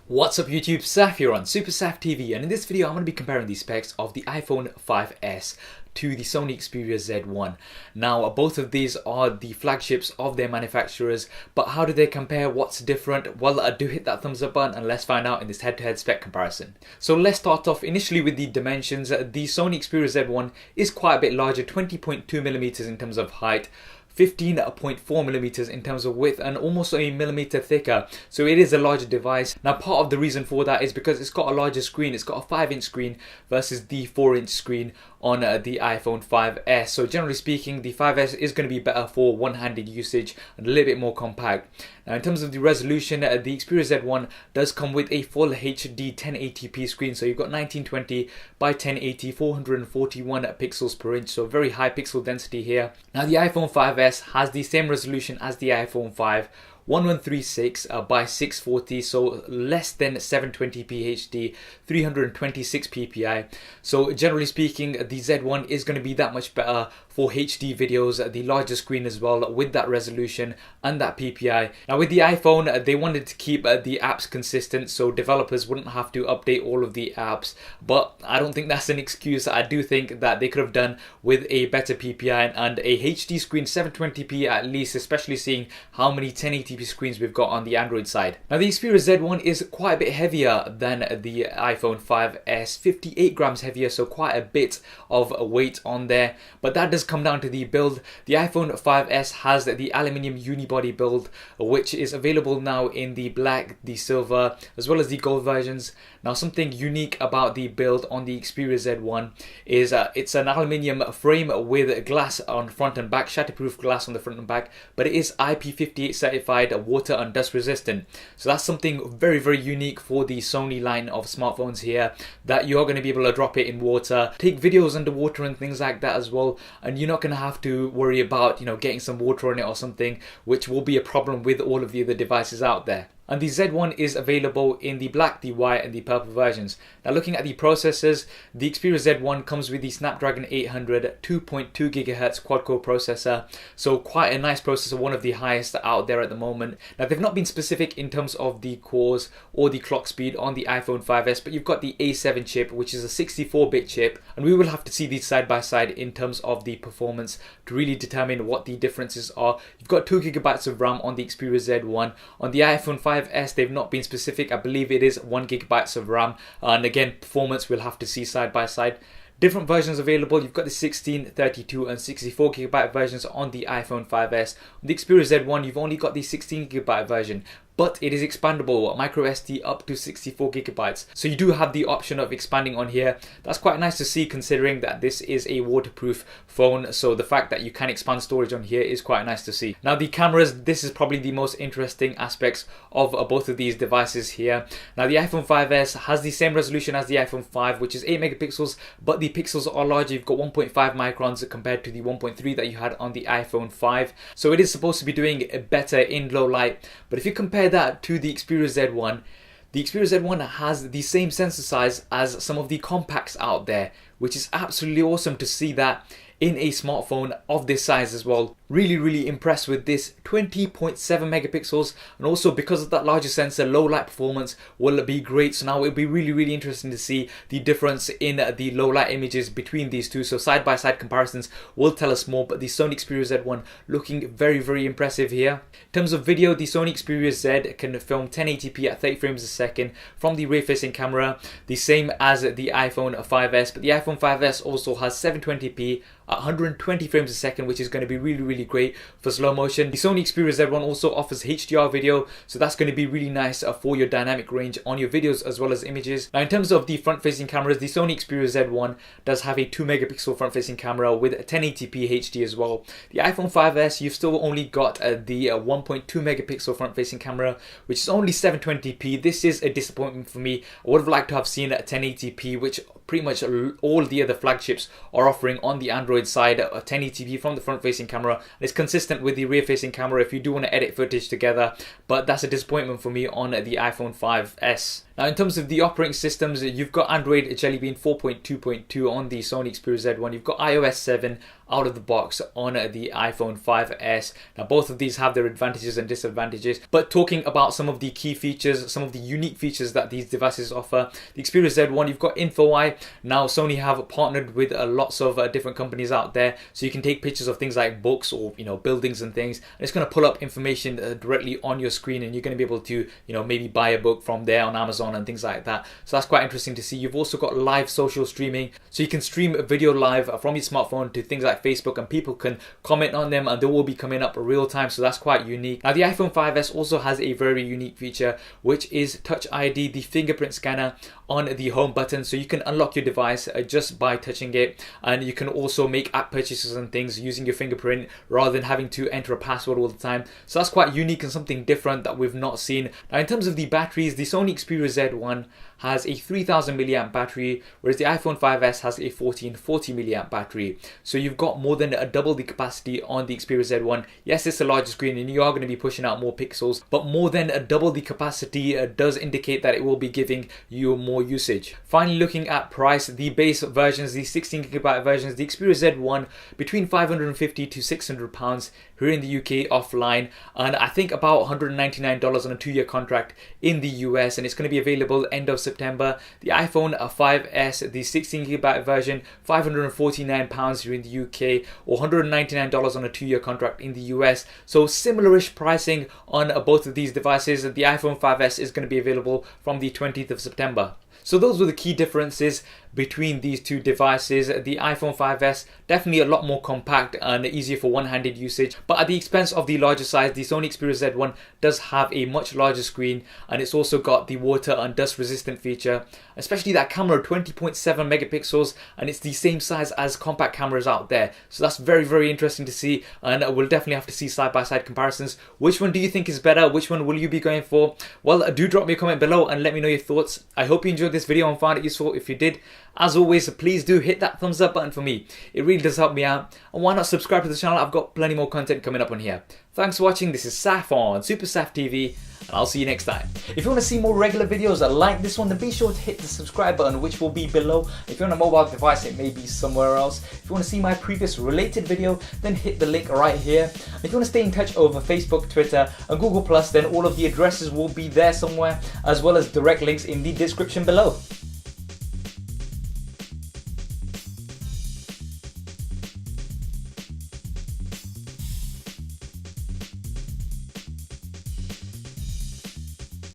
What's up YouTube, Saf here on Super Saf TV, and in this video I'm going to be comparing the specs of the iPhone 5S to the Sony Xperia Z1. Now both of these are the flagships of their manufacturers, but how do they compare? What's different? Well, do hit that thumbs up button and let's find out in this head-to-head spec comparison. So let's start off initially with the dimensions. The Sony Xperia Z1 is quite a bit larger, 20.2mm in terms of height, 15.4mm in terms of width, and almost a millimeter thicker, so it is a larger device. Now part of the reason for that is because it's got a larger screen. It's got a 5-inch screen versus the 4-inch screen on the iPhone 5S. So generally speaking, the 5S is going to be better for one-handed usage and a little bit more compact. Now in terms of the resolution, the Xperia Z1 does come with a full HD 1080p screen, so you've got 1920 by 1080, 441 pixels per inch, so very high pixel density here. Now the iPhone 5S has the same resolution as the iPhone 5, 1136 by 640, so less than 720p HD, 326 ppi. So generally speaking, the Z1 is going to be that much better for HD videos, the larger screen as well, with that resolution and that ppi. Now with the iPhone, they wanted to keep the apps consistent so developers wouldn't have to update all of the apps, but I don't think that's an excuse. I do think that they could have done with a better ppi and a HD screen, 720p at least, especially seeing how many 1080p screens we've got on the Android side. Now the Xperia Z1 is quite a bit heavier than the iPhone 5S, 58 grams heavier, so quite a bit of weight on there, but that does come down to the build. The iPhone 5S has the aluminium unibody build, which is available now in the black, the silver, as well as the gold versions. Now something unique about the build on the Xperia Z1 is it's an aluminium frame with glass on front and back, shatterproof glass on the front and back, but it is IP58 certified, water and dust resistant. So that's something very, very unique for the Sony line of smartphones here, that you're going to be able to drop it in water, take videos underwater and things like that as well, and you're not going to have to worry about, you know, getting some water on it or something, which will be a problem with all of the other devices out there. And the Z1 is available in the black, the white and the purple versions. Now looking at the processors, the Xperia Z1 comes with the Snapdragon 800 2.2 GHz quad-core processor, so quite a nice processor, one of the highest out there at the moment. Now they've not been specific in terms of the cores or the clock speed on the iPhone 5S, but you've got the A7 chip, which is a 64-bit chip, and we will have to see these side by side in terms of the performance to really determine what the differences are. You've got 2 GB of RAM on the Xperia Z1. On the iPhone 5S, they've not been specific. I believe it is 1 GB of RAM, and again, performance we'll have to see side by side. Different versions available. You've got the 16, 32 and 64 GB versions on the iPhone 5S. On the Xperia Z1, you've only got the 16 GB version, but it is expandable, micro SD up to 64 GB. So you do have the option of expanding on here. That's quite nice to see, considering that this is a waterproof phone. So the fact that you can expand storage on here is quite nice to see. Now the cameras, this is probably the most interesting aspects of both of these devices here. Now the iPhone 5S has the same resolution as the iPhone 5, which is 8 megapixels, but the pixels are larger. You've got 1.5 microns compared to the 1.3 that you had on the iPhone 5. So it is supposed to be doing better in low light. But if you compare that to the Xperia Z1, the Xperia Z1 has the same sensor size as some of the compacts out there, which is absolutely awesome to see that in a smartphone of this size as well. Really impressed with this 20.7 megapixels, and also because of that larger sensor, low light performance will be great. So now it'll be really interesting to see the difference in the low light images between these two. So side by side comparisons will tell us more, but the Sony Xperia Z1 looking very impressive here. In terms of video, the Sony Xperia Z can film 1080p at 30 frames a second from the rear facing camera, the same as the iPhone 5S, but the iPhone 5S also has 720p at 120 frames a second, which is going to be really great for slow motion. The Sony Xperia Z1 also offers HDR video, so that's going to be really nice for your dynamic range on your videos as well as images. Now in terms of the front facing cameras, the Sony Xperia Z1 does have a 2 megapixel front facing camera with 1080p HD as well. The iPhone 5S, you've still only got the 1.2 megapixel front facing camera, which is only 720p. This is a disappointment for me. I would have liked to have seen 1080p, which pretty much all the other flagships are offering on the Android side, 1080p from the front facing camera. It's consistent with the rear facing camera if you do want to edit footage together, but that's a disappointment for me on the iPhone 5S. Now in terms of the operating systems, you've got Android Jelly Bean 4.2.2 on the Sony Xperia Z1, you've got iOS 7, out of the box on the iPhone 5S. Now both of these have their advantages and disadvantages, but talking about some of the key features, some of the unique features that these devices offer. The Xperia Z1, you've got InfoEye. Now Sony have partnered with lots of different companies out there, so you can take pictures of things like books or buildings and things, and it's going to pull up information directly on your screen, and you're going to be able to maybe buy a book from there on Amazon and things like that. So that's quite interesting to see. You've also got live social streaming, so you can stream a video live from your smartphone to things like Facebook, and people can comment on them and they will be coming up real time, so that's quite unique. Now the iPhone 5S also has a very unique feature, which is Touch ID, the fingerprint scanner on the home button, so you can unlock your device just by touching it, and you can also make app purchases and things using your fingerprint rather than having to enter a password all the time. So that's quite unique and something different that we've not seen. Now in terms of the batteries, the Sony Xperia Z1 has a 3000 milliamp battery, whereas the iPhone 5S has a 1440 milliamp battery. So you've got more than double the capacity on the Xperia Z1. Yes, it's a larger screen and you are going to be pushing out more pixels, but more than double the capacity does indicate that it will be giving you more usage. Finally, looking at price, the base versions, the 16GB versions, the Xperia Z1 between £550 to £600 here in the UK offline, and I think about $199 on a 2-year contract in the US, and it's going to be available end of September. The iPhone 5S, the 16GB version, £549 here in the UK, or $199 on a 2-year contract in the US. So similar-ish pricing on both of these devices. The iPhone 5S is going to be available from the 20th of September. So those were the key differences between these two devices. The iPhone 5S definitely a lot more compact and easier for one-handed usage, but at the expense of the larger size, the Sony Xperia Z1 does have a much larger screen, and it's also got the water and dust resistant feature, especially that camera, 20.7 megapixels, and it's the same size as compact cameras out there. So that's very interesting to see, and we'll definitely have to see side-by-side comparisons. Which one do you think is better? Which one will you be going for? Well, do drop me a comment below and let me know your thoughts. I hope you enjoyed this video and found it useful. If you did, as always, please do hit that thumbs up button for me. It really does help me out. And why not subscribe to the channel? I've got plenty more content coming up on here. Thanks for watching. This is Saf on Super Saf TV, and I'll see you next time. If you want to see more regular videos like this one, then be sure to hit the subscribe button, which will be below. If you're on a mobile device, it may be somewhere else. If you want to see my previous related video, then hit the link right here. If you want to stay in touch over Facebook, Twitter, and Google+, then all of the addresses will be there somewhere, as well as direct links in the description below.